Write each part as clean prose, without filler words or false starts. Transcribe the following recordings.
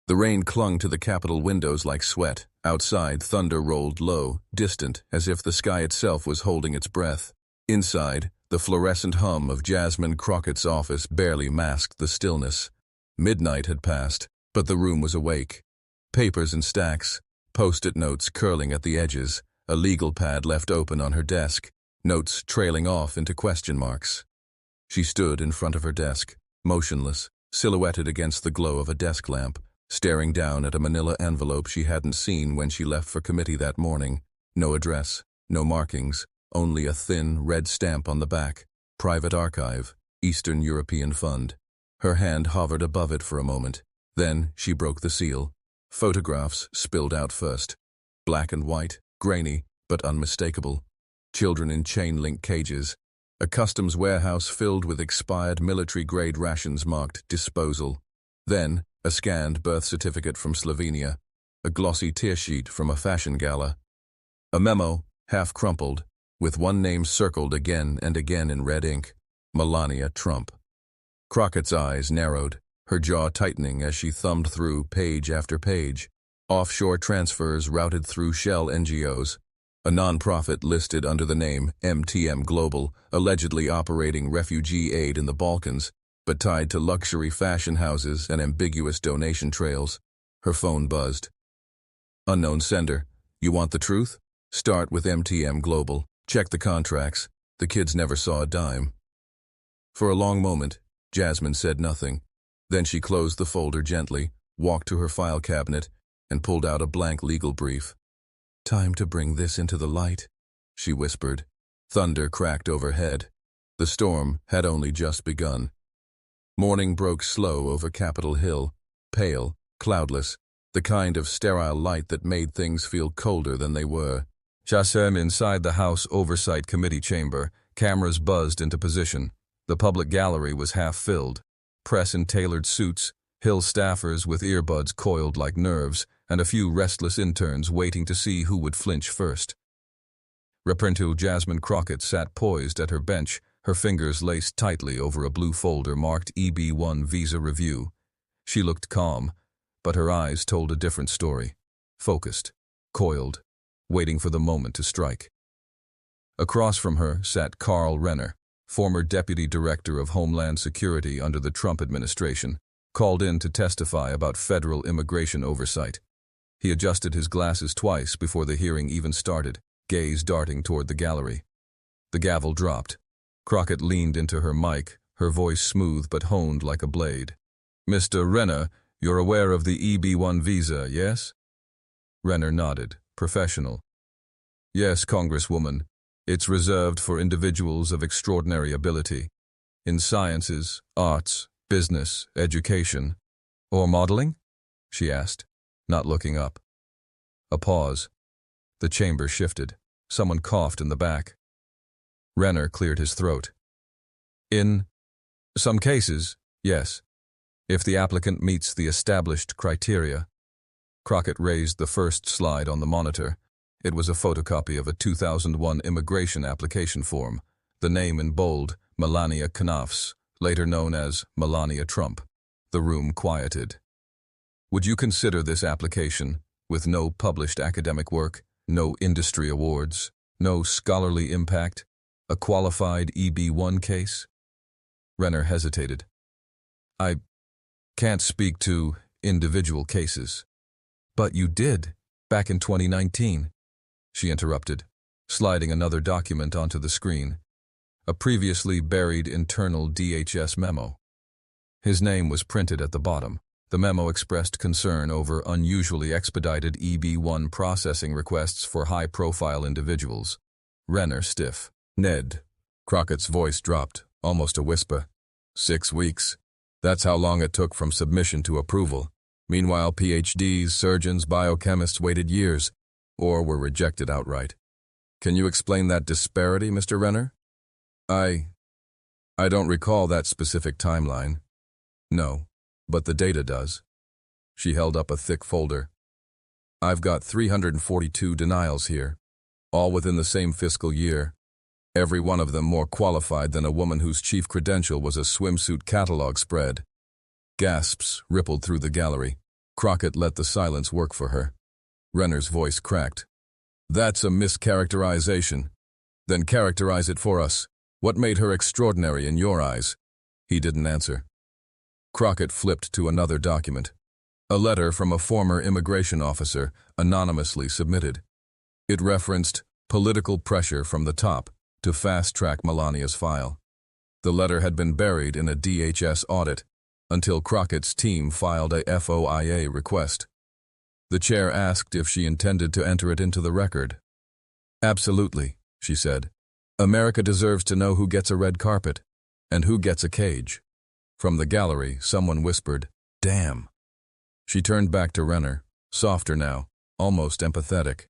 The rain clung to the Capitol windows like sweat. Outside, thunder rolled low, distant, as if the sky itself was holding its breath. Inside, the fluorescent hum of Jasmine Crockett's office barely masked the stillness. Midnight had passed, but the room was awake. Papers in stacks, post-it notes curling at the edges, a legal pad left open on her desk, notes trailing off into question marks. She stood in front of her desk, motionless, silhouetted against the glow of a desk lamp, staring down at a manila envelope she hadn't seen when she left for committee that morning. No address, no markings, only a thin, red stamp on the back. Private Archive, Eastern European Fund. Her hand hovered above it for a moment. Then she broke the seal. Photographs spilled out first. Black and white, grainy, but unmistakable. Children in chain-link cages. A customs warehouse filled with expired military-grade rations marked disposal. Then, a scanned birth certificate from Slovenia. A glossy tear sheet from a fashion gala. A memo, half crumpled, with one name circled again and again in red ink. Melania Trump. Crockett's eyes narrowed, her jaw tightening as she thumbed through page after page. Offshore transfers routed through shell NGOs. A non-profit listed under the name MTM Global, allegedly operating refugee aid in the Balkans, but tied to luxury fashion houses and ambiguous donation trails. Her phone buzzed. Unknown sender. You want the truth? Start with MTM Global. Check the contracts. The kids never saw a dime. For a long moment, Jasmine said nothing. Then she closed the folder gently, walked to her file cabinet, and pulled out a blank legal brief. Time to bring this into the light, she whispered. Thunder cracked overhead. The storm had only just begun. Morning broke slow over Capitol Hill, pale, cloudless, the kind of sterile light that made things feel colder than they were. Jasmine inside the House Oversight Committee chamber, cameras buzzed into position. The public gallery was half filled. Press in tailored suits, Hill staffers with earbuds coiled like nerves, and a few restless interns waiting to see who would flinch first. Representative Jasmine Crockett sat poised at her bench, her fingers laced tightly over a blue folder marked EB-1 Visa Review. She looked calm, but her eyes told a different story. Focused, coiled, waiting for the moment to strike. Across from her sat Carl Renner, former Deputy Director of Homeland Security under the Trump administration, called in to testify about federal immigration oversight. He adjusted his glasses twice before the hearing even started, gaze darting toward the gallery. The gavel dropped. Crockett leaned into her mic, her voice smooth but honed like a blade. Mr. Renner, you're aware of the EB-1 visa, yes? Renner nodded, professional. Yes, Congresswoman. It's reserved for individuals of extraordinary ability. In sciences, arts, business, education. Or modeling? She asked, not looking up. A pause. The chamber shifted. Someone coughed in the back. Renner cleared his throat. In some cases, yes. If the applicant meets the established criteria. Crockett raised the first slide on the monitor. It was a photocopy of a 2001 immigration application form, the name in bold, Melania Trump, later known as Melania Trump. The room quieted. Would you consider this application, with no published academic work, no industry awards, no scholarly impact, a qualified EB-1 case? Renner hesitated. I can't speak to individual cases. But you did, back in 2019. She interrupted, sliding another document onto the screen. A previously buried internal DHS memo. His name was printed at the bottom. The memo expressed concern over unusually expedited EB-1 processing requests for high-profile individuals. Renner stiff. Ned. Crockett's voice dropped, almost a whisper. 6 weeks. That's how long it took from submission to approval. Meanwhile, PhDs, surgeons, biochemists waited years, or were rejected outright. Can you explain that disparity, Mr. Renner? I don't recall that specific timeline. No, but the data does. She held up a thick folder. I've got 342 denials here, all within the same fiscal year. Every one of them more qualified than a woman whose chief credential was a swimsuit catalog spread. Gasps rippled through the gallery. Crockett let the silence work for her. Renner's voice cracked. That's a mischaracterization. Then characterize it for us. What made her extraordinary in your eyes? He didn't answer. Crockett flipped to another document. A letter from a former immigration officer, anonymously submitted. It referenced political pressure from the top to fast-track Melania's file. The letter had been buried in a DHS audit until Crockett's team filed a FOIA request. The chair asked if she intended to enter it into the record. Absolutely, she said. America deserves to know who gets a red carpet and who gets a cage. From the gallery, someone whispered, "Damn." She turned back to Renner, softer now, almost empathetic.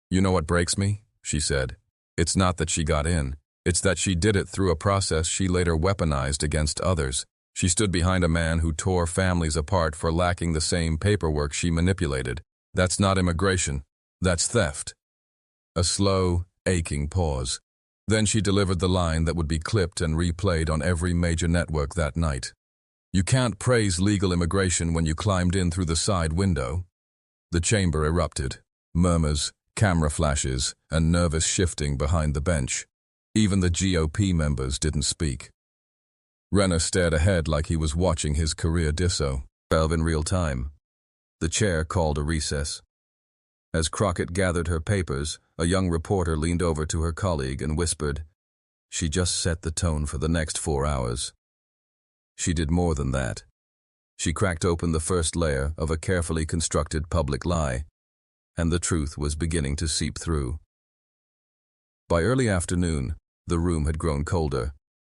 You know what breaks me? She said. It's not that she got in. It's that she did it through a process she later weaponized against others. She stood behind a man who tore families apart for lacking the same paperwork she manipulated. That's not immigration. That's theft. A slow, aching pause. Then she delivered the line that would be clipped and replayed on every major network that night. You can't praise legal immigration when you climbed in through the side window. The chamber erupted. Murmurs, camera flashes, and nervous shifting behind the bench. Even the GOP members didn't speak. Renner stared ahead like he was watching his career disso. 12 in real time. The chair called a recess. As Crockett gathered her papers, a young reporter leaned over to her colleague and whispered, "She just set the tone for the next 4 hours." She did more than that. She cracked open the first layer of a carefully constructed public lie, and the truth was beginning to seep through. By early afternoon, the room had grown colder,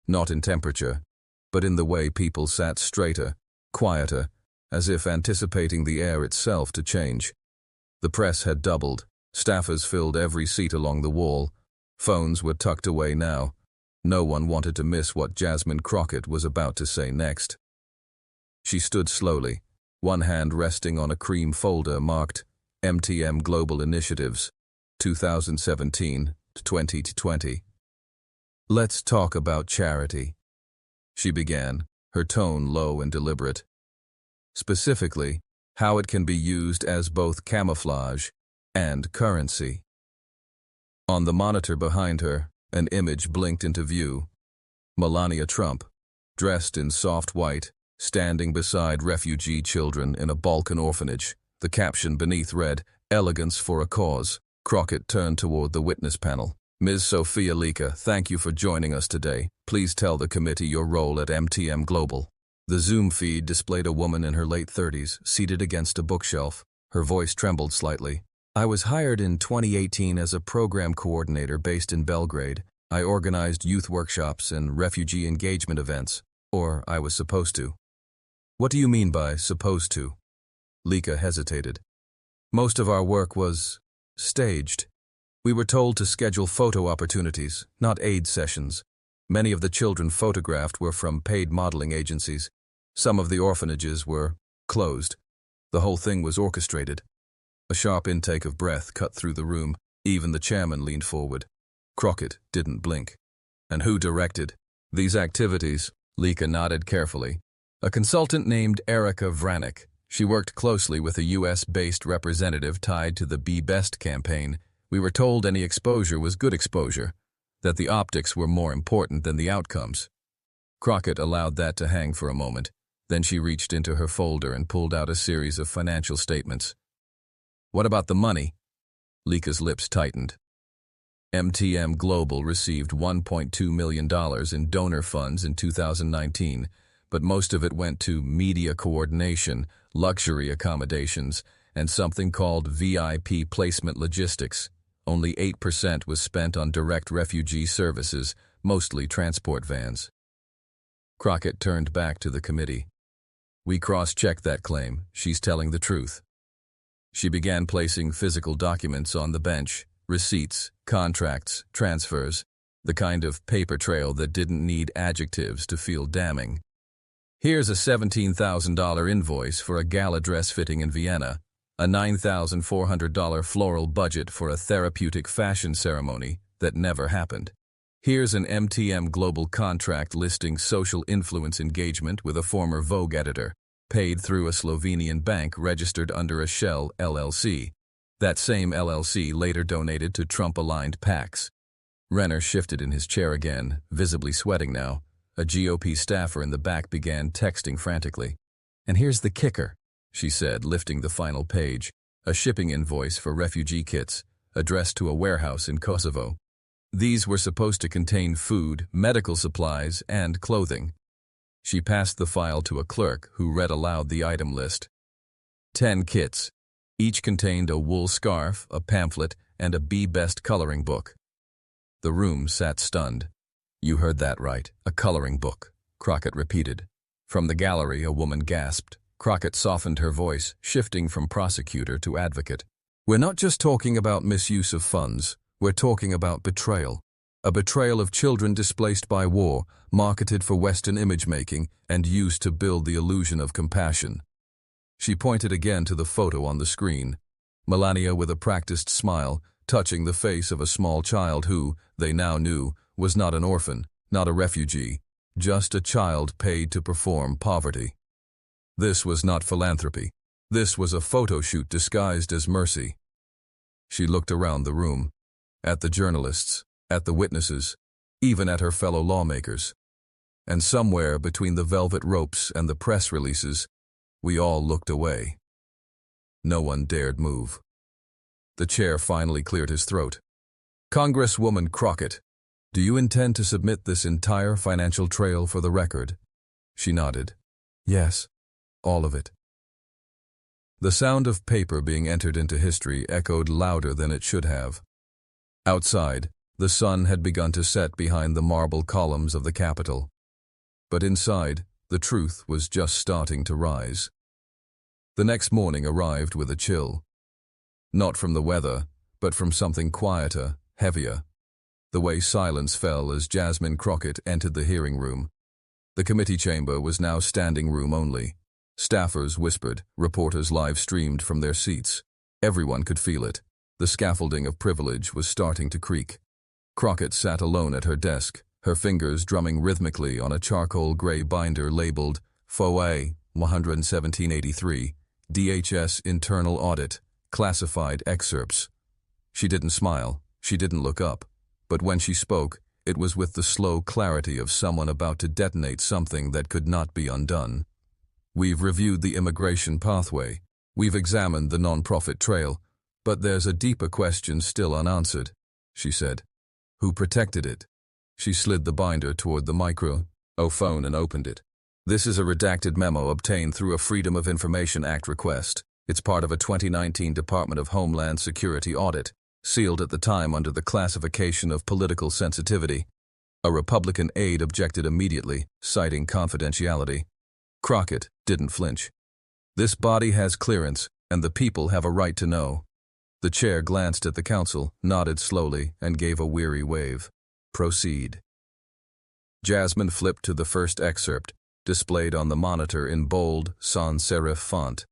not in temperature, but in the way people sat straighter, quieter, as if anticipating the air itself to change. The press had doubled, staffers filled every seat along the wall, phones were tucked away now. No one wanted to miss what Jasmine Crockett was about to say next. She stood slowly, one hand resting on a cream folder marked MTM Global Initiatives, 2017 to 2020. "Let's talk about charity," she began, her tone low and deliberate. Specifically, how it can be used as both camouflage and currency. On the monitor behind her, an image blinked into view. Melania Trump, dressed in soft white, standing beside refugee children in a Balkan orphanage. The caption beneath read, "Elegance for a Cause." Crockett turned toward the witness panel. "Ms. Sophia Lika, thank you for joining us today. Please tell the committee your role at MTM Global." The Zoom feed displayed a woman in her late 30s, seated against a bookshelf. Her voice trembled slightly. "I was hired in 2018 as a program coordinator based in Belgrade. I organized youth workshops and refugee engagement events, or I was supposed to." "What do you mean by supposed to?" Lika hesitated. "Most of our work was staged. We were told to schedule photo opportunities, not aid sessions. Many of the children photographed were from paid modeling agencies. Some of the orphanages were closed. The whole thing was orchestrated." A sharp intake of breath cut through the room. Even the chairman leaned forward. Crockett didn't blink. "And who directed these activities?" Lika nodded carefully. "A consultant named Erica Vranick. She worked closely with a US-based representative tied to the Be Best campaign. We were told any exposure was good exposure, that the optics were more important than the outcomes." Crockett allowed that to hang for a moment. Then she reached into her folder and pulled out a series of financial statements. "What about the money?" Lika's lips tightened. MTM Global received $1.2 million in donor funds in 2019, but most of it went to media coordination, luxury accommodations, and something called VIP placement logistics. Only 8% was spent on direct refugee services, mostly transport vans. Crockett turned back to the committee. "We cross-checked that claim. She's telling the truth." She began placing physical documents on the bench, receipts, contracts, transfers, the kind of paper trail that didn't need adjectives to feel damning. "Here's a $17,000 invoice for a gala dress fitting in Vienna, a $9,400 floral budget for a therapeutic fashion ceremony that never happened. Here's an MTM Global contract listing social influence engagement with a former Vogue editor. paid through a Slovenian bank registered under a Shell LLC. That same LLC later donated to Trump-aligned PACs. Renner shifted in his chair again, visibly sweating now. A GOP staffer in the back began texting frantically. "And here's the kicker," she said, lifting the final page. A shipping invoice for refugee kits, addressed to a warehouse in Kosovo. These were supposed to contain food, medical supplies, and clothing. She passed the file to a clerk who read aloud the item list. 10 kits. Each contained a wool scarf, a pamphlet, and a Best coloring book. The room sat stunned. "You heard that right, a coloring book," Crockett repeated. From the gallery, a woman gasped. Crockett softened her voice, shifting from prosecutor to advocate. "We're not just talking about misuse of funds, we're talking about betrayal. A betrayal of children displaced by war, marketed for Western image-making, and used to build the illusion of compassion." She pointed again to the photo on the screen. Melania, with a practiced smile, touching the face of a small child who, they now knew, was not an orphan, not a refugee, just a child paid to perform poverty. This was not philanthropy. This was a photo shoot disguised as mercy. She looked around the room, at the journalists, at the witnesses, even at her fellow lawmakers. And somewhere between the velvet ropes and the press releases, we all looked away. No one dared move. The chair finally cleared his throat. "Congresswoman Crockett, do you intend to submit this entire financial trail for the record?" She nodded. "Yes, all of it." The sound of paper being entered into history echoed louder than it should have. Outside, the sun had begun to set behind the marble columns of the Capitol. But inside, the truth was just starting to rise. The next morning arrived with a chill. Not from the weather, but from something quieter, heavier. The way silence fell as Jasmine Crockett entered the hearing room. The committee chamber was now standing room only. Staffers whispered, reporters live-streamed from their seats. Everyone could feel it. The scaffolding of privilege was starting to creak. Crockett sat alone at her desk, her fingers drumming rhythmically on a charcoal gray binder labeled FOA 11783, DHS Internal Audit, Classified Excerpts. She didn't smile, she didn't look up, but when she spoke, it was with the slow clarity of someone about to detonate something that could not be undone. "We've reviewed the immigration pathway. We've examined the non-profit trail, but there's a deeper question still unanswered," she said. "Who protected it?" She slid the binder toward the microphone and opened it. "This is a redacted memo obtained through a Freedom of Information Act request. It's part of a 2019 Department of Homeland Security audit, sealed at the time under the classification of political sensitivity." A Republican aide objected immediately, citing confidentiality. Crockett didn't flinch. "This body has clearance, and the people have a right to know." The chair glanced at the counsel, nodded slowly, and gave a weary wave. "Proceed." Jasmine flipped to the first excerpt, displayed on the monitor in bold, sans serif font.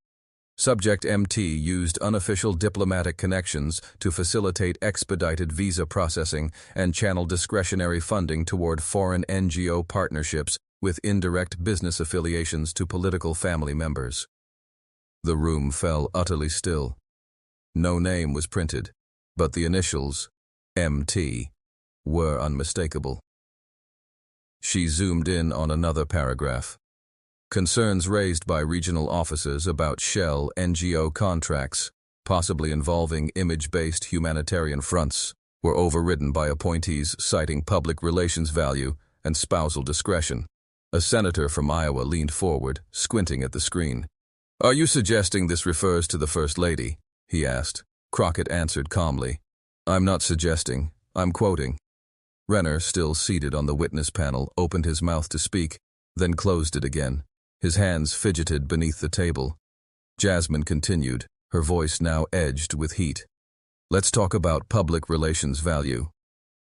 Subject MT used unofficial diplomatic connections to facilitate expedited visa processing and channel discretionary funding toward foreign NGO partnerships with indirect business affiliations to political family members. The room fell utterly still. No name was printed, but the initials, MT, were unmistakable. She zoomed in on another paragraph. Concerns raised by regional officers about Shell NGO contracts, possibly involving image-based humanitarian fronts, were overridden by appointees citing public relations value and spousal discretion. A senator from Iowa leaned forward, squinting at the screen. "Are you suggesting this refers to the First Lady?" he asked. Crockett answered calmly. "I'm not suggesting, I'm quoting." Renner, still seated on the witness panel, opened his mouth to speak, then closed it again. His hands fidgeted beneath the table. Jasmine continued, her voice now edged with heat. "Let's talk about public relations value.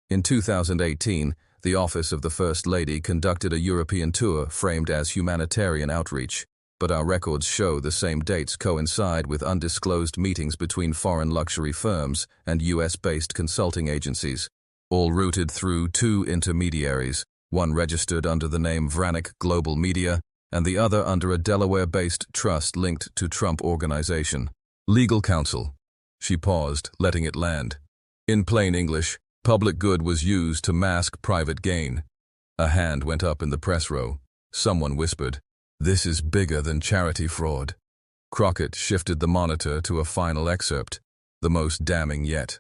In 2018, the Office of the First Lady conducted a European tour framed as humanitarian outreach, but our records show the same dates coincide with undisclosed meetings between foreign luxury firms and US-based consulting agencies, all routed through two intermediaries, one registered under the name Vranik Global Media and the other under a Delaware-based trust linked to Trump Organization. Legal counsel. She paused, letting it land. In plain English, public good was used to mask private gain. A hand went up in the press row. Someone whispered, "This is bigger than charity fraud." Crockett shifted the monitor to a final excerpt, the most damning yet.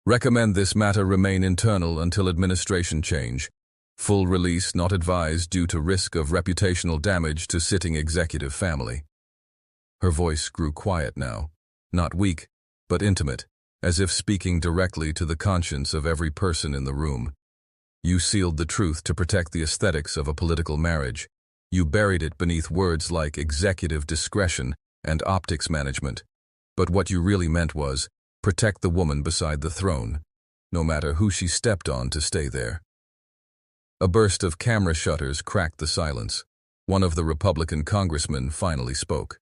Recommend this matter remain internal until administration change. Full release not advised due to risk of reputational damage to sitting executive family. Her voice grew quiet now, not weak, but intimate, as if speaking directly to the conscience of every person in the room. You sealed the truth to protect the aesthetics of a political marriage. You buried it beneath words like executive discretion and optics management. But what you really meant was, protect the woman beside the throne, no matter who she stepped on to stay there. A burst of camera shutters cracked the silence. One of the Republican congressmen finally spoke.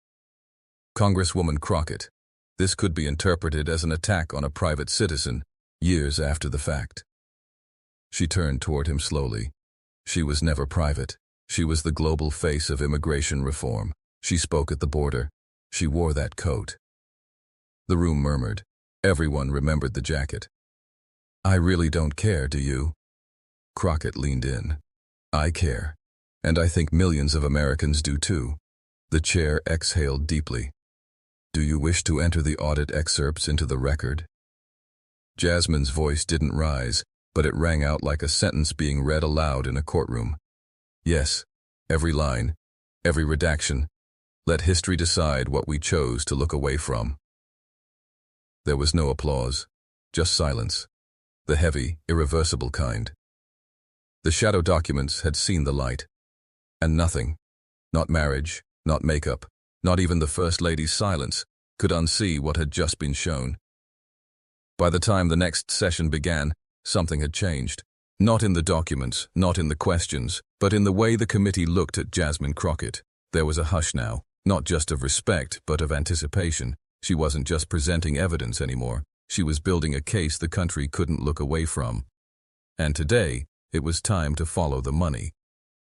Congresswoman Crockett, this could be interpreted as an attack on a private citizen, years after the fact. She turned toward him slowly. She was never private. She was the global face of immigration reform. She spoke at the border. She wore that coat. The room murmured. Everyone remembered the jacket. I really don't care, do you? Crockett leaned in. I care. And I think millions of Americans do too. The chair exhaled deeply. Do you wish to enter the audit excerpts into the record? Jasmine's voice didn't rise, but it rang out like a sentence being read aloud in a courtroom. Yes, every line, every redaction. Let history decide what we chose to look away from. There was no applause, just silence, the heavy, irreversible kind. The shadow documents had seen the light. And nothing, not marriage, not makeup, not even the First Lady's silence, could unsee what had just been shown. By the time the next session began, something had changed. Not in the documents, not in the questions, but in the way the committee looked at Jasmine Crockett. There was a hush now, not just of respect, but of anticipation. She wasn't just presenting evidence anymore. She was building a case the country couldn't look away from. And today, it was time to follow the money.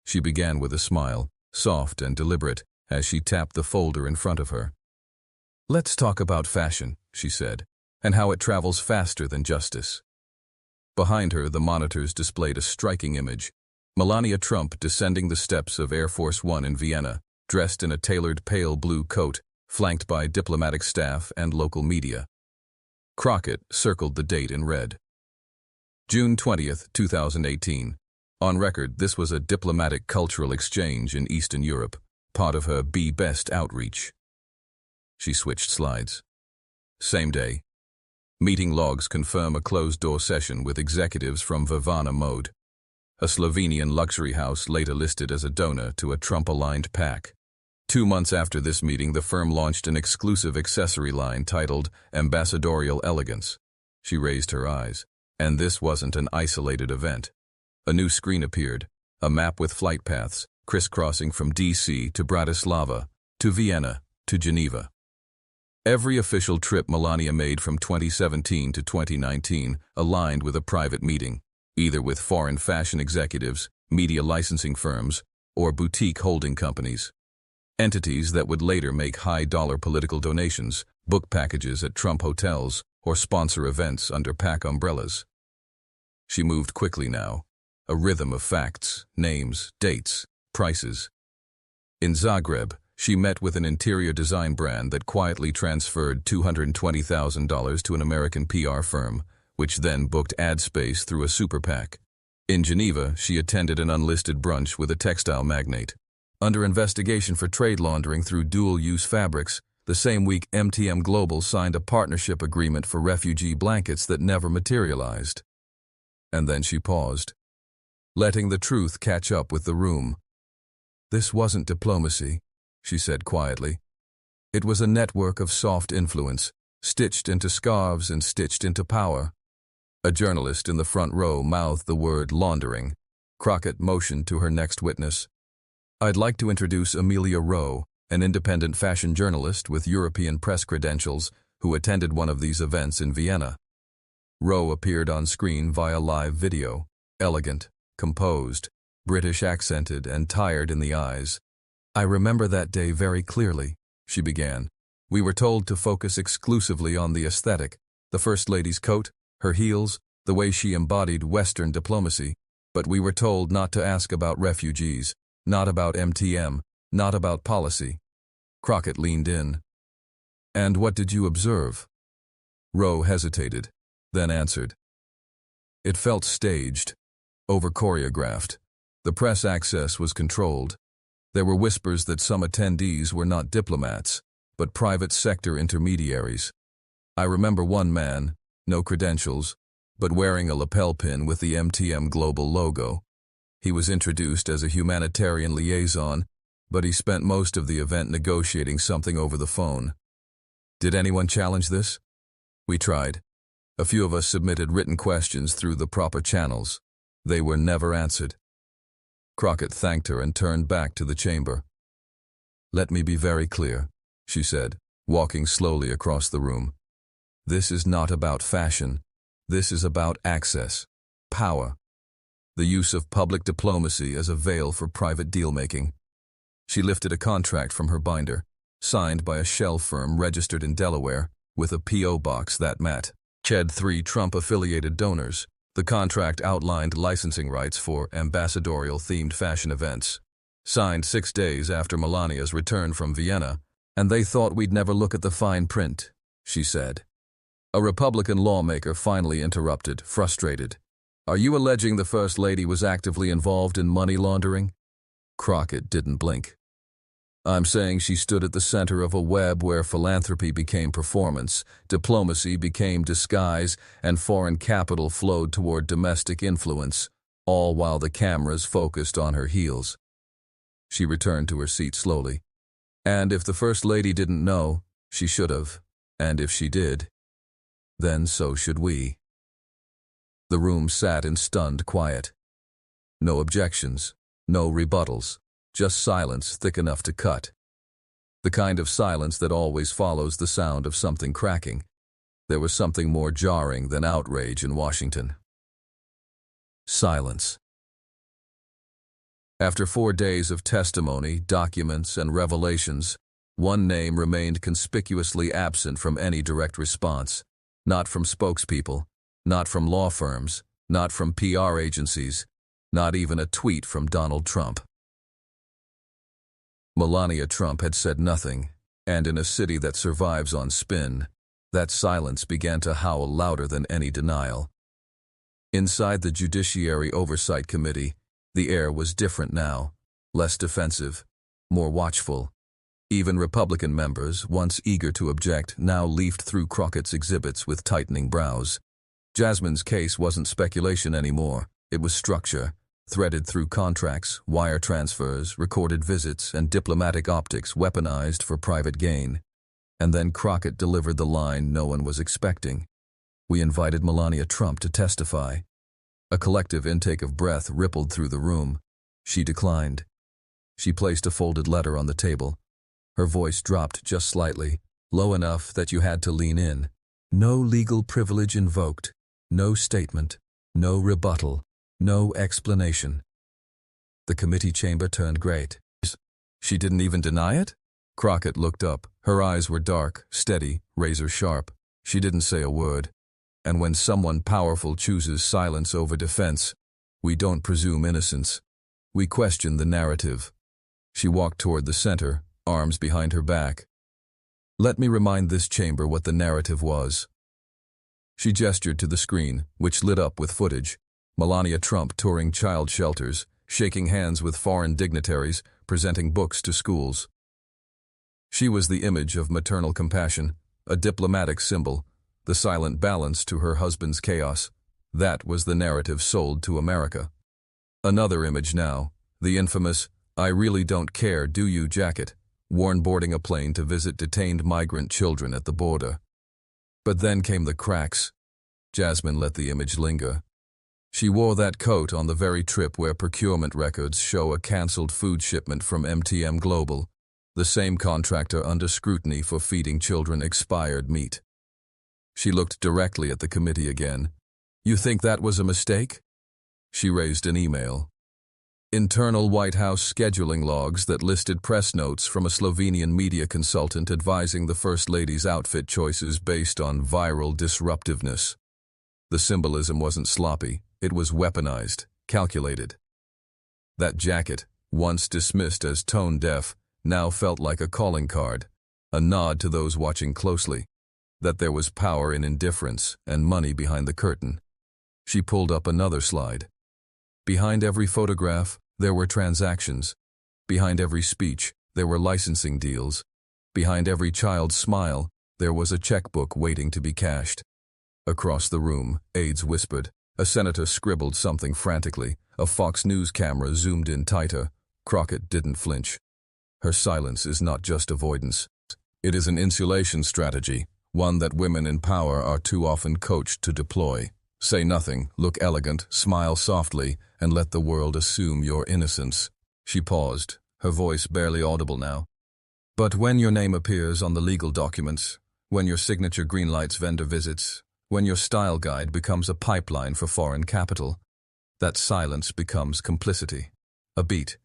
She began with a smile, soft and deliberate, as she tapped the folder in front of her. Let's talk about fashion, she said, and how it travels faster than justice. Behind her, the monitors displayed a striking image. Melania Trump descending the steps of Air Force One in Vienna, dressed in a tailored pale blue coat, flanked by diplomatic staff and local media. Crockett circled the date in red. June 20th, 2018. On record, this was a diplomatic cultural exchange in Eastern Europe, part of her Be Best outreach. She switched slides. Same day. Meeting logs confirm a closed-door session with executives from Vivana Mode, a Slovenian luxury house later listed as a donor to a Trump-aligned PAC. 2 months after this meeting, the firm launched an exclusive accessory line titled Ambassadorial Elegance. She raised her eyes. And this wasn't an isolated event. A new screen appeared, a map with flight paths, crisscrossing from D.C. to Bratislava, to Vienna, to Geneva. Every official trip Melania made from 2017 to 2019 aligned with a private meeting, either with foreign fashion executives, media licensing firms, or boutique holding companies. Entities that would later make high-dollar political donations, book packages at Trump hotels, or sponsor events under PAC umbrellas. She moved quickly now, a rhythm of facts, names, dates, prices. In Zagreb, she met with an interior design brand that quietly transferred $220,000 to an American PR firm, which then booked ad space through a super PAC. In Geneva, she attended an unlisted brunch with a textile magnate. Under investigation for trade laundering through dual-use fabrics, the same week MTM Global signed a partnership agreement for refugee blankets that never materialized. And then she paused, letting the truth catch up with the room. This wasn't diplomacy, she said quietly. It was a network of soft influence, stitched into scarves and stitched into power. A journalist in the front row mouthed the word laundering. Crockett motioned to her next witness. I'd like to introduce Amelia Rowe, an independent fashion journalist with European press credentials who attended one of these events in Vienna. Rowe appeared on screen via live video, elegant, composed, British accented and tired in the eyes. I remember that day very clearly, she began. We were told to focus exclusively on the aesthetic, the First Lady's coat, her heels, the way she embodied Western diplomacy, but we were told not to ask about refugees, not about MTM, not about policy. Crockett leaned in. And what did you observe? Rowe hesitated, then answered. It felt staged, over-choreographed. The press access was controlled. There were whispers that some attendees were not diplomats, but private sector intermediaries. I remember one man, no credentials, but wearing a lapel pin with the MTM Global logo. He was introduced as a humanitarian liaison, but he spent most of the event negotiating something over the phone. Did anyone challenge this? We tried. A few of us submitted written questions through the proper channels. They were never answered. Crockett thanked her and turned back to the chamber. Let me be very clear, she said, walking slowly across the room. This is not about fashion. This is about access, power, the use of public diplomacy as a veil for private deal-making. She lifted a contract from her binder, signed by a shell firm registered in Delaware, with a P.O. box that met. Ched 3 Trump-affiliated donors. The contract outlined licensing rights for ambassadorial-themed fashion events. Signed 6 days after Melania's return from Vienna, and they thought we'd never look at the fine print, she said. A Republican lawmaker finally interrupted, frustrated. Are you alleging the First Lady was actively involved in money laundering? Crockett didn't blink. I'm saying she stood at the center of a web where philanthropy became performance, diplomacy became disguise, and foreign capital flowed toward domestic influence, all while the cameras focused on her heels. She returned to her seat slowly. And if the First Lady didn't know, she should have. And if she did, then so should we. The room sat in stunned quiet. No objections, no rebuttals, just silence thick enough to cut. The kind of silence that always follows the sound of something cracking. There was something more jarring than outrage in Washington. Silence. After 4 days of testimony, documents, and revelations, one name remained conspicuously absent from any direct response. Not from spokespeople, not from law firms, not from PR agencies, not even a tweet from Donald Trump. Melania Trump had said nothing, and in a city that survives on spin, that silence began to howl louder than any denial. Inside the Judiciary Oversight Committee, the air was different now, less defensive, more watchful. Even Republican members, once eager to object, now leafed through Crockett's exhibits with tightening brows. Jasmine's case wasn't speculation anymore. It was structure, threaded through contracts, wire transfers, recorded visits, and diplomatic optics weaponized for private gain. And then Crockett delivered the line no one was expecting. We invited Melania Trump to testify. A collective intake of breath rippled through the room. She declined. She placed a folded letter on the table. Her voice dropped just slightly, low enough that you had to lean in. No legal privilege invoked, no statement, no rebuttal, no explanation. The committee chamber turned great. She didn't even deny it? Crockett looked up. Her eyes were dark, steady, razor sharp. She didn't say a word. And when someone powerful chooses silence over defense, we don't presume innocence. We question the narrative. She walked toward the center, arms behind her back. Let me remind this chamber what the narrative was. She gestured to the screen, which lit up with footage. Melania Trump touring child shelters, shaking hands with foreign dignitaries, presenting books to schools. She was the image of maternal compassion, a diplomatic symbol, the silent balance to her husband's chaos. That was the narrative sold to America. Another image now, the infamous, "I really don't care, do you" jacket, worn boarding a plane to visit detained migrant children at the border. But then came the cracks. Jasmine let the image linger. She wore that coat on the very trip where procurement records show a cancelled food shipment from MTM Global, the same contractor under scrutiny for feeding children expired meat. She looked directly at the committee again. You think that was a mistake? She raised an email. Internal White House scheduling logs that listed press notes from a Slovenian media consultant advising the First Lady's outfit choices based on viral disruptiveness. The symbolism wasn't sloppy, it was weaponized, calculated. That jacket, once dismissed as tone-deaf, now felt like a calling card, a nod to those watching closely, that there was power in indifference and money behind the curtain. She pulled up another slide. Behind every photograph, there were transactions. Behind every speech, there were licensing deals. Behind every child's smile, there was a checkbook waiting to be cashed. Across the room, aides whispered. A senator scribbled something frantically. A Fox News camera zoomed in tighter. Crockett didn't flinch. Her silence is not just avoidance. It is an insulation strategy, one that women in power are too often coached to deploy. Say nothing, look elegant, smile softly, and let the world assume your innocence. She paused, her voice barely audible now. But when your name appears on the legal documents, when your signature greenlights vendor visits, when your style guide becomes a pipeline for foreign capital, that silence becomes complicity. A beat,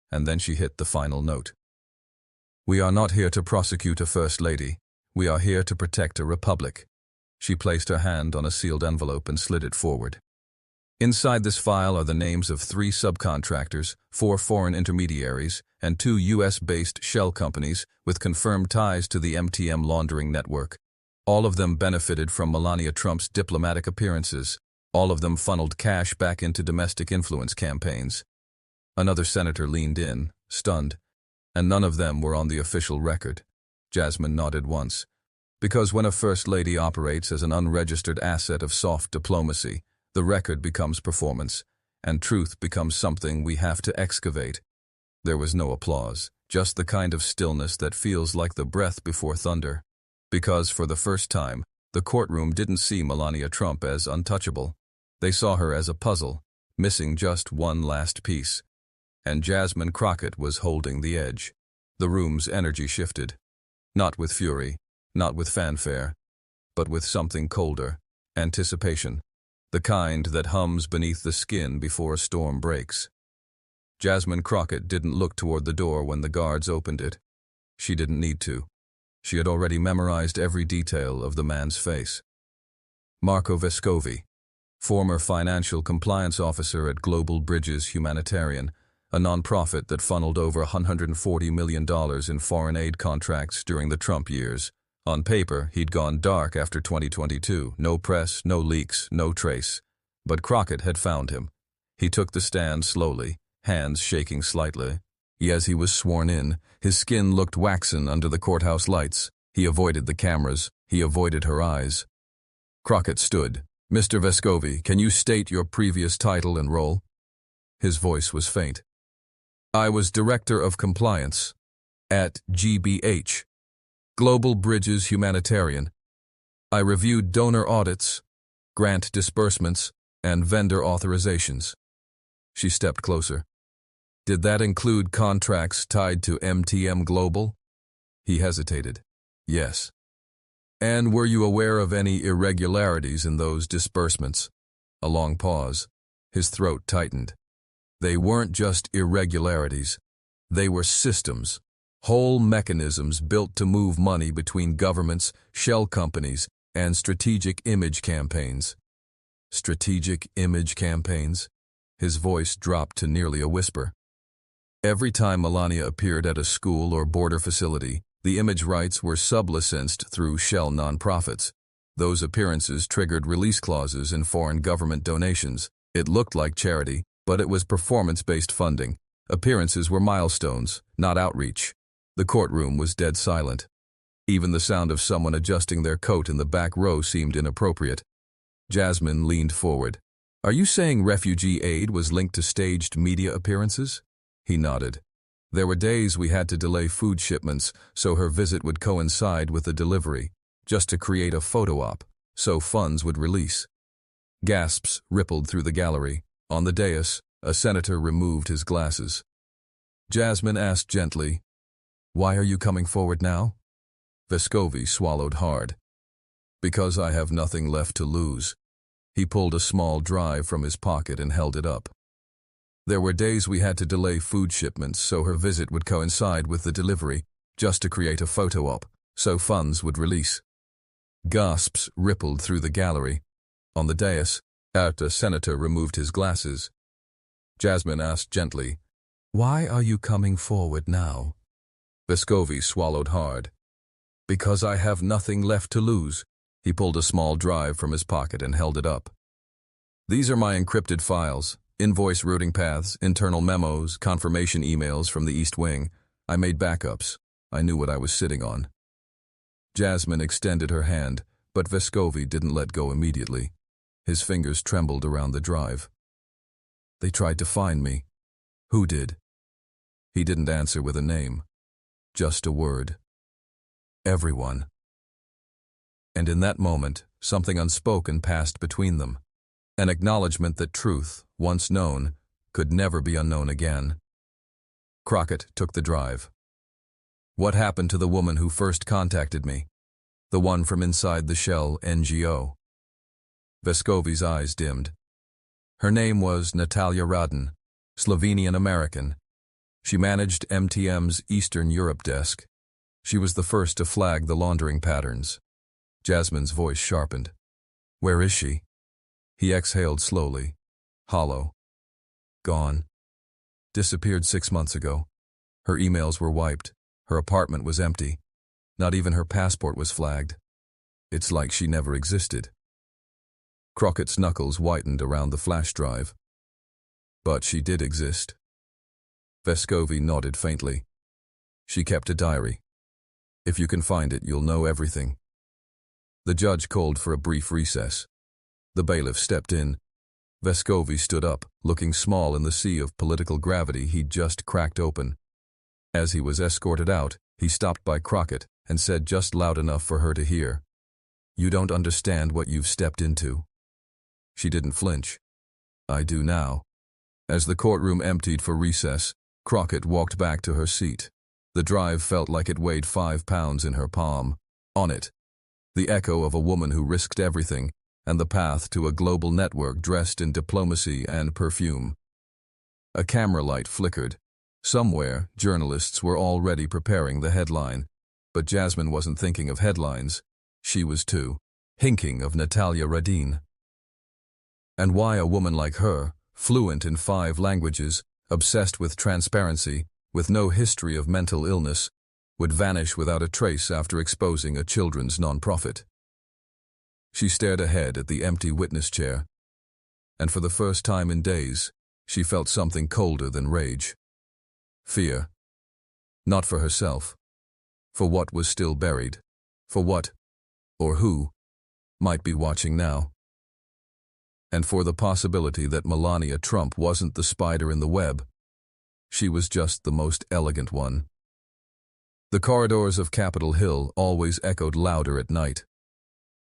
and then she hit the final note. We are not here to prosecute a First Lady. We are here to protect a republic. She placed her hand on a sealed envelope and slid it forward. Inside this file are the names of 3 subcontractors, 4 foreign intermediaries, and 2 US-based shell companies with confirmed ties to the MTM laundering network. All of them benefited from Melania Trump's diplomatic appearances. All of them funneled cash back into domestic influence campaigns. Another senator leaned in, stunned, and none of them were on the official record. Jasmine nodded once. Because when a First Lady operates as an unregistered asset of soft diplomacy, the record becomes performance, and truth becomes something we have to excavate. There was no applause, just the kind of stillness that feels like the breath before thunder. Because for the first time, the courtroom didn't see Melania Trump as untouchable. They saw her as a puzzle, missing just one last piece. And Jasmine Crockett was holding the edge. The room's energy shifted. Not with fury, not with fanfare, but with something colder, anticipation, the kind that hums beneath the skin before a storm breaks. Jasmine Crockett didn't look toward the door when the guards opened it. She didn't need to. She had already memorized every detail of the man's face. Marco Vescovi, former financial compliance officer at Global Bridges Humanitarian, a nonprofit that funneled over $140 million in foreign aid contracts during the Trump years. On paper, he'd gone dark after 2022. No press, no leaks, no trace. But Crockett had found him. He took the stand slowly, hands shaking slightly. As he was sworn in, his skin looked waxen under the courthouse lights. He avoided the cameras. He avoided her eyes. Crockett stood. Mr. Vescovi, can you state your previous title and role? His voice was faint. I was Director of Compliance at GBH. Global Bridges Humanitarian. I reviewed donor audits, grant disbursements, and vendor authorizations. She stepped closer. Did that include contracts tied to MTM Global? He hesitated. Yes. And were you aware of any irregularities in those disbursements? A long pause. His throat tightened. They weren't just irregularities. They were systems. Whole mechanisms built to move money between governments, shell companies, and strategic image campaigns. Strategic image campaigns? His voice dropped to nearly a whisper. Every time Melania appeared at a school or border facility, the image rights were sublicensed through shell nonprofits. Those appearances triggered release clauses in foreign government donations. It looked like charity, but it was performance-based funding. Appearances were milestones, not outreach. The courtroom was dead silent. Even the sound of someone adjusting their coat in the back row seemed inappropriate. Jasmine leaned forward. Are you saying refugee aid was linked to staged media appearances? He nodded. There were days we had to delay food shipments so her visit would coincide with the delivery, just to create a photo op, so funds would release. Gasps rippled through the gallery. On the dais, a senator removed his glasses. Jasmine asked gently, Why are you coming forward now? Vescovi swallowed hard. Because I have nothing left to lose. He pulled a small drive from his pocket and held it up. There were days we had to delay food shipments so her visit would coincide with the delivery, just to create a photo op, so funds would release. Gasps rippled through the gallery. On the dais, a senator removed his glasses. Jasmine asked gently, "Why are you coming forward now?" Vescovi swallowed hard. "Because I have nothing left to lose." He pulled a small drive from his pocket and held it up. "These are my encrypted files, invoice routing paths, internal memos, confirmation emails from the East Wing. I made backups. I knew what I was sitting on." Jasmine extended her hand, but Vescovi didn't let go immediately. His fingers trembled around the drive. "They tried to find me." "Who did?" He didn't answer with a name. Just a word. "Everyone." And in that moment, something unspoken passed between them. An acknowledgement that truth, once known, could never be unknown again. Crockett took the drive. "What happened to the woman who first contacted me? The one from inside the Shell NGO?" Vescovi's eyes dimmed. "Her name was Natalia Radin, Slovenian-American. She managed MTM's Eastern Europe desk. She was the first to flag the laundering patterns." Jasmine's voice sharpened. "Where is she?" He exhaled slowly, hollow. "Gone. Disappeared 6 months ago. Her emails were wiped. Her apartment was empty. Not even her passport was flagged. It's like she never existed." Crockett's knuckles whitened around the flash drive. "But she did exist." Vescovi nodded faintly. "She kept a diary. If you can find it, you'll know everything." The judge called for a brief recess. The bailiff stepped in. Vescovi stood up, looking small in the sea of political gravity he'd just cracked open. As he was escorted out, he stopped by Crockett and said just loud enough for her to hear, "You don't understand what you've stepped into." She didn't flinch. "I do now." As the courtroom emptied for recess, Crockett walked back to her seat. The drive felt like it weighed 5 pounds in her palm. On it, the echo of a woman who risked everything, and the path to a global network dressed in diplomacy and perfume. A camera light flickered. Somewhere, journalists were already preparing the headline. But Jasmine wasn't thinking of headlines. She was too. Thinking of Natalia Radin. And why a woman like her, fluent in 5 languages, obsessed with transparency, with no history of mental illness, would vanish without a trace after exposing a children's nonprofit. She stared ahead at the empty witness chair, and for the first time in days, she felt something colder than rage. Fear. Not for herself. For what was still buried. For what, or who, might be watching now. And for the possibility that Melania Trump wasn't the spider in the web. She was just the most elegant one. The corridors of Capitol Hill always echoed louder at night.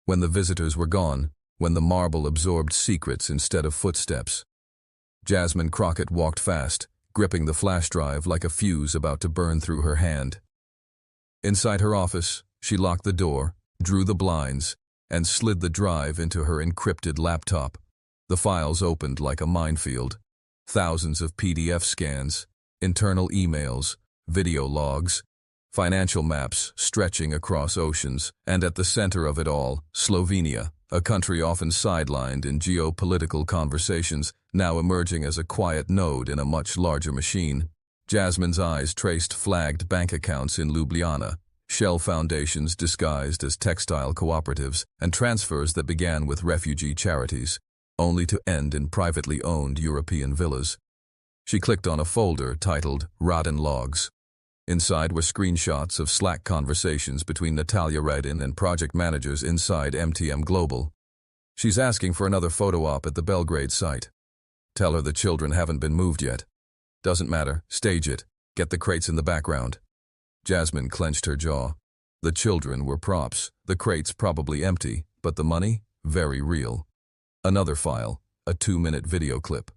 When the visitors were gone, when the marble absorbed secrets instead of footsteps. Jasmine Crockett walked fast, gripping the flash drive like a fuse about to burn through her hand. Inside her office, she locked the door, drew the blinds, and slid the drive into her encrypted laptop. The files opened like a minefield. Thousands of PDF scans, internal emails, video logs, financial maps stretching across oceans, and at the center of it all, Slovenia, a country often sidelined in geopolitical conversations, now emerging as a quiet node in a much larger machine. Jasmine's eyes traced flagged bank accounts in Ljubljana, Shell foundations disguised as textile cooperatives, and transfers that began with refugee charities, only to end in privately owned European villas. She clicked on a folder titled Radin Logs. Inside were screenshots of Slack conversations between Natalia Radin and project managers inside MTM Global. "She's asking for another photo op at the Belgrade site. Tell her the children haven't been moved yet. Doesn't matter, stage it. Get the crates in the background." Jasmine clenched her jaw. The children were props, the crates probably empty, but the money, very real. Another file, a 2-minute video clip.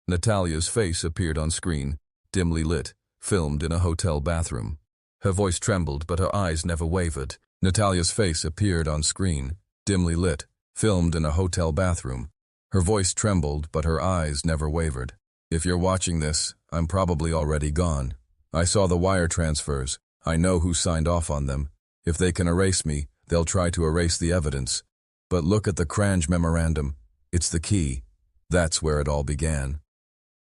Natalia's face appeared on screen, dimly lit, filmed in a hotel bathroom. Her voice trembled, but her eyes never wavered. Natalia's face appeared on screen, dimly lit, filmed in a hotel bathroom. Her voice trembled, but her eyes never wavered. If you're watching this, I'm probably already gone. I saw the wire transfers. I know who signed off on them. If they can erase me, they'll try to erase the evidence. But look at the Crange memorandum. It's the key. That's where it all began.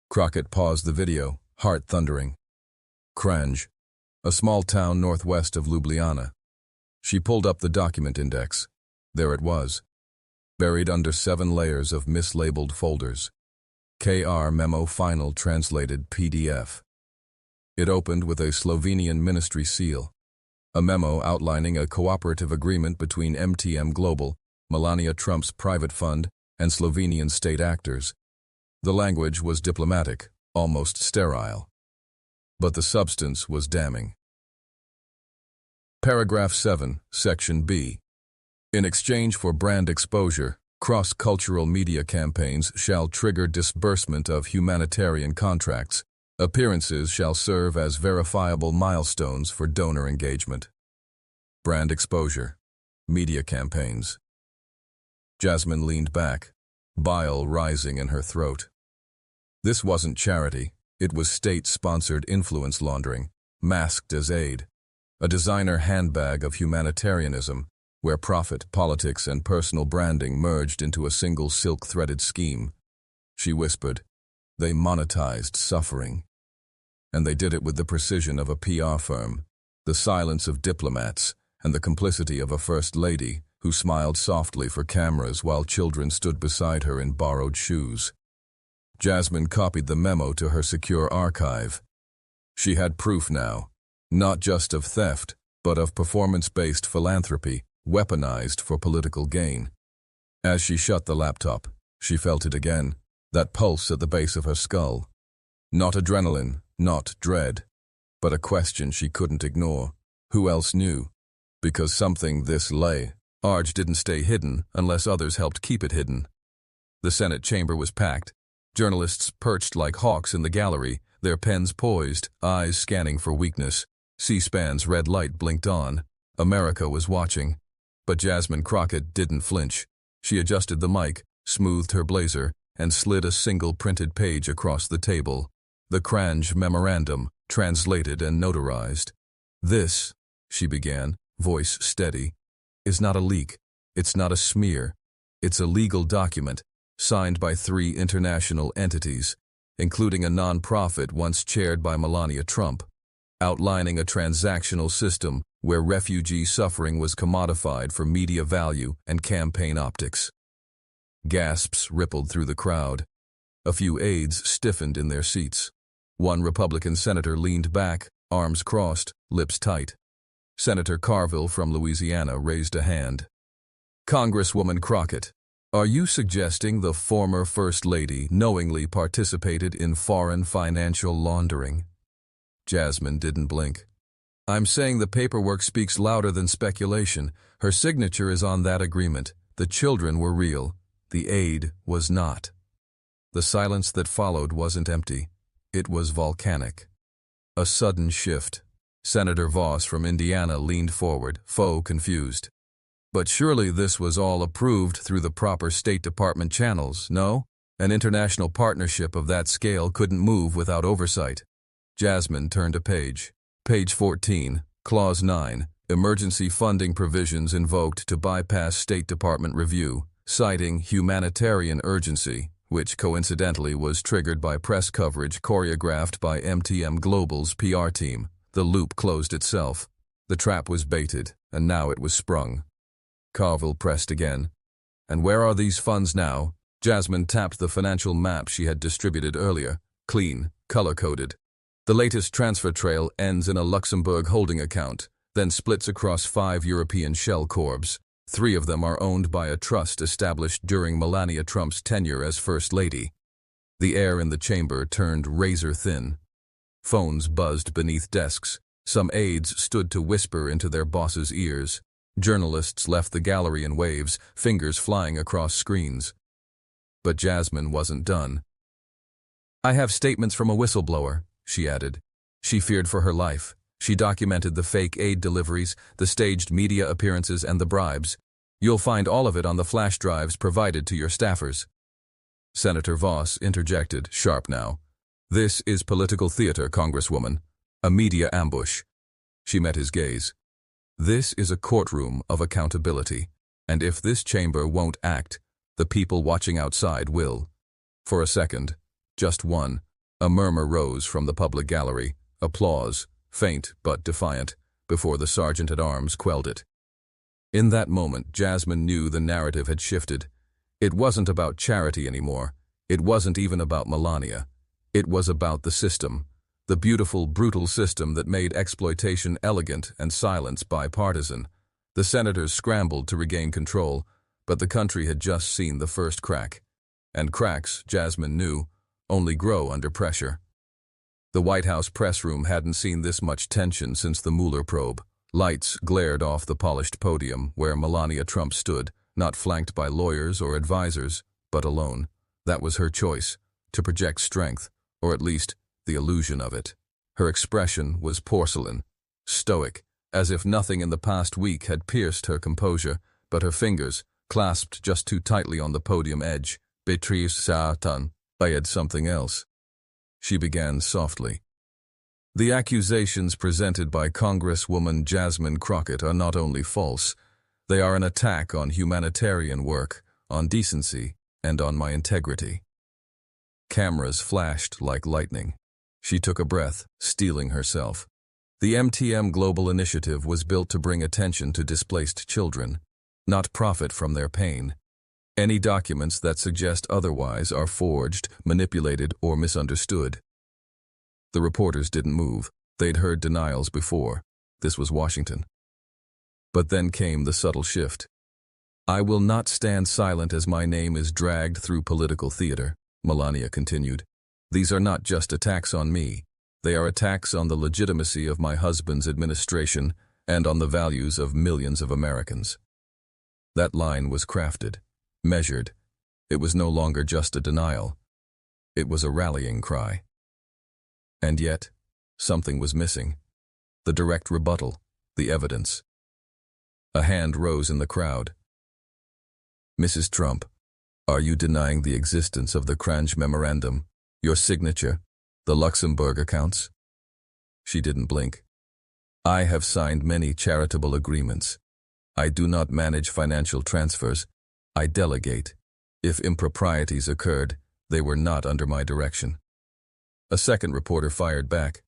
Crockett paused the video, heart thundering. Crange, a small town northwest of Ljubljana. She pulled up the document index. There it was, buried under 7 layers of mislabeled folders. KR Memo Final Translated PDF. It opened with a Slovenian ministry seal, a memo outlining a cooperative agreement between MTM Global, Melania Trump's private fund, and Slovenian state actors. The language was diplomatic, almost sterile. But the substance was damning. Paragraph 7, Section B. In exchange for brand exposure, cross-cultural media campaigns shall trigger disbursement of humanitarian contracts. Appearances shall serve as verifiable milestones for donor engagement. Brand exposure. Media campaigns. Jasmine leaned back, bile rising in her throat. This wasn't charity. It was state-sponsored influence laundering, masked as aid. A designer handbag of humanitarianism, where profit, politics, and personal branding merged into a single silk-threaded scheme. She whispered, "They monetized suffering." And they did it with the precision of a PR firm, the silence of diplomats, and the complicity of a first lady who smiled softly for cameras while children stood beside her in borrowed shoes. Jasmine copied the memo to her secure archive. She had proof now, not just of theft, but of performance-based philanthropy, weaponized for political gain. As she shut the laptop, she felt it again, that pulse at the base of her skull. Not adrenaline, not dread, but a question she couldn't ignore. Who else knew? Because something this large didn't stay hidden unless others helped keep it hidden. The Senate chamber was packed. Journalists perched like hawks in the gallery, their pens poised, eyes scanning for weakness. C-SPAN's red light blinked on. America was watching. But Jasmine Crockett didn't flinch. She adjusted the mic, smoothed her blazer, and slid a single printed page across the table. The Crange memorandum, translated and notarized. "This," she began, voice steady, "is not a leak. It's not a smear. It's a legal document, signed by 3 international entities, including a non-profit once chaired by Melania Trump, outlining a transactional system where refugee suffering was commodified for media value and campaign optics." Gasps rippled through the crowd. A few aides stiffened in their seats. One Republican senator leaned back, arms crossed, lips tight. Senator Carville from Louisiana raised a hand. "Congresswoman Crockett, are you suggesting the former First Lady knowingly participated in foreign financial laundering?" Jasmine didn't blink. "I'm saying the paperwork speaks louder than speculation. Her signature is on that agreement. The children were real. The aid was not." The silence that followed wasn't empty. It was volcanic. A sudden shift. Senator Voss from Indiana leaned forward, confused. "But surely this was all approved through the proper State Department channels, no? An international partnership of that scale couldn't move without oversight." Jasmine turned a page. Page 14, Clause 9, emergency funding provisions invoked to bypass State Department review, citing humanitarian urgency, which coincidentally was triggered by press coverage choreographed by MTM Global's PR team. The loop closed itself. The trap was baited, and now it was sprung. Carville pressed again. "And where are these funds now?" Jasmine tapped the financial map she had distributed earlier, clean, color-coded. The latest transfer trail ends in a Luxembourg holding account, then splits across 5 European shell corps. 3 of them are owned by a trust established during Melania Trump's tenure as First Lady. The air in the chamber turned razor-thin. Phones buzzed beneath desks. Some aides stood to whisper into their bosses' ears. Journalists left the gallery in waves, fingers flying across screens. But Jasmine wasn't done. "I have statements from a whistleblower," she added. She feared for her life. She documented the fake aid deliveries, the staged media appearances, and the bribes. "You'll find all of it on the flash drives provided to your staffers." Senator Voss interjected, sharp now. This is political theater, Congresswoman. A media ambush. She met his gaze. This is a courtroom of accountability, and if this chamber won't act, the people watching outside will. For a second, just one, a murmur rose from the public gallery, applause, faint but defiant, before the sergeant-at-arms quelled it. In that moment, Jasmine knew the narrative had shifted. It wasn't about charity anymore. It wasn't even about Melania. It was about the system, the beautiful, brutal system that made exploitation elegant and silence bipartisan. The senators scrambled to regain control, but the country had just seen the first crack. And cracks, Jasmine knew, only grow under pressure. The White House press room hadn't seen this much tension since the Mueller probe. Lights glared off the polished podium where Melania Trump stood, not flanked by lawyers or advisors, but alone. That was her choice, to project strength, or at least the illusion of it. Her expression was porcelain, stoic, as if nothing in the past week had pierced her composure, but her fingers, clasped just too tightly on the podium edge, betrayed Satan, bayed something else. She began softly. The accusations presented by Congresswoman Jasmine Crockett are not only false, they are an attack on humanitarian work, on decency, and on my integrity. Cameras flashed like lightning. She took a breath, steeling herself. The MTM Global Initiative was built to bring attention to displaced children, not profit from their pain. Any documents that suggest otherwise are forged, manipulated, or misunderstood. The reporters didn't move. They'd heard denials before. This was Washington. But then came the subtle shift. I will not stand silent as my name is dragged through political theater, Melania continued. These are not just attacks on me. They are attacks on the legitimacy of my husband's administration and on the values of millions of Americans. That line was crafted, measured. It was no longer just a denial. It was a rallying cry. And yet, something was missing. The direct rebuttal, the evidence. A hand rose in the crowd. Mrs. Trump, are you denying the existence of the Crange Memorandum, your signature, the Luxembourg accounts? She didn't blink. I have signed many charitable agreements. I do not manage financial transfers. I delegate. If improprieties occurred, they were not under my direction. A second reporter fired back.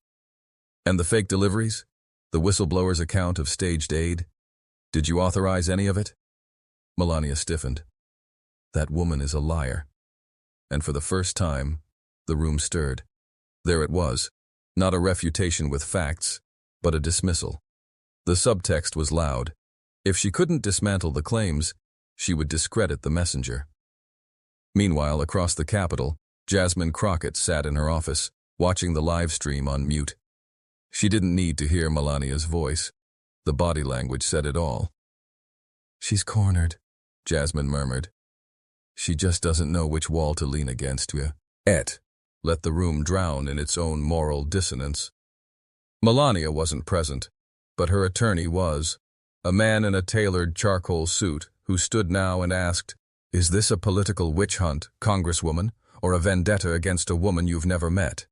And the fake deliveries? The whistleblower's account of staged aid? Did you authorize any of it? Melania stiffened. That woman is a liar. And for the first time, the room stirred. There it was, not a refutation with facts, but a dismissal. The subtext was loud. If she couldn't dismantle the claims, she would discredit the messenger. Meanwhile, across the Capitol, Jasmine Crockett sat in her office, watching the live stream on mute. She didn't need to hear Melania's voice. The body language said it all. She's cornered, Jasmine murmured. She just doesn't know which wall to lean against. Let the room drown in its own moral dissonance. Melania wasn't present, but her attorney was, a man in a tailored charcoal suit who stood now and asked, Is this a political witch hunt, Congresswoman, or a vendetta against a woman you've never met?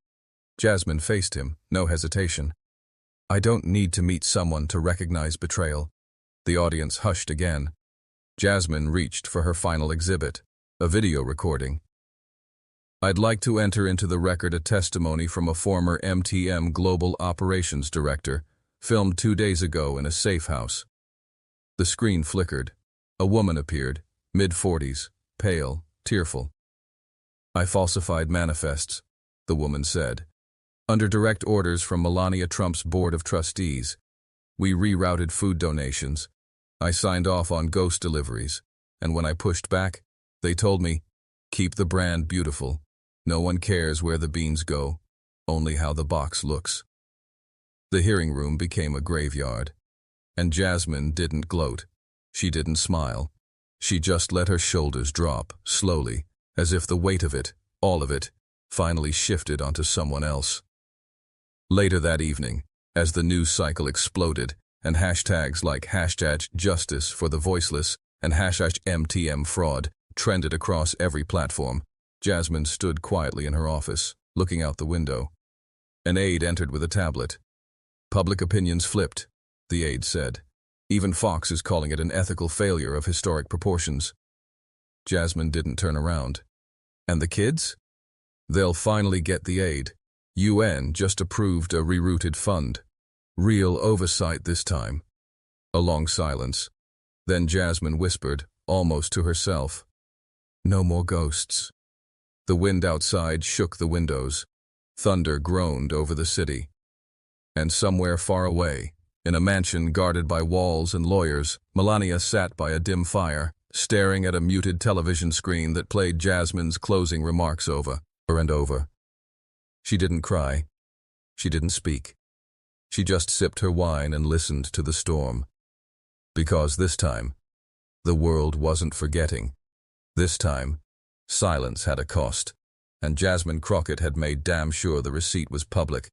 Jasmine faced him, no hesitation. I don't need to meet someone to recognize betrayal. The audience hushed again. Jasmine reached for her final exhibit, a video recording. I'd like to enter into the record a testimony from a former MTM Global Operations Director, filmed 2 days ago in a safe house. The screen flickered. A woman appeared, mid-40s, pale, tearful. I falsified manifests, the woman said. Under direct orders from Melania Trump's Board of Trustees, we rerouted food donations. I signed off on ghost deliveries, and when I pushed back, they told me, keep the brand beautiful. No one cares where the beans go, only how the box looks. The hearing room became a graveyard, and Jasmine didn't gloat. She didn't smile. She just let her shoulders drop, slowly, as if the weight of it, all of it, finally shifted onto someone else. Later that evening, as the news cycle exploded, and hashtags like #Justice for the Voiceless and #MTM Fraud trended across every platform, Jasmine stood quietly in her office, looking out the window. An aide entered with a tablet. Public opinion's flipped, the aide said. Even Fox is calling it an ethical failure of historic proportions. Jasmine didn't turn around. And the kids? They'll finally get the aid. UN just approved a rerouted fund. Real oversight this time. A long silence. Then Jasmine whispered, almost to herself, "No more ghosts." The wind outside shook the windows. Thunder groaned over the city. And somewhere far away, in a mansion guarded by walls and lawyers, Melania sat by a dim fire, staring at a muted television screen that played Jasmine's closing remarks over and over. She didn't cry. She didn't speak. She just sipped her wine and listened to the storm. Because this time, the world wasn't forgetting. This time, silence had a cost, and Jasmine Crockett had made damn sure the receipt was public.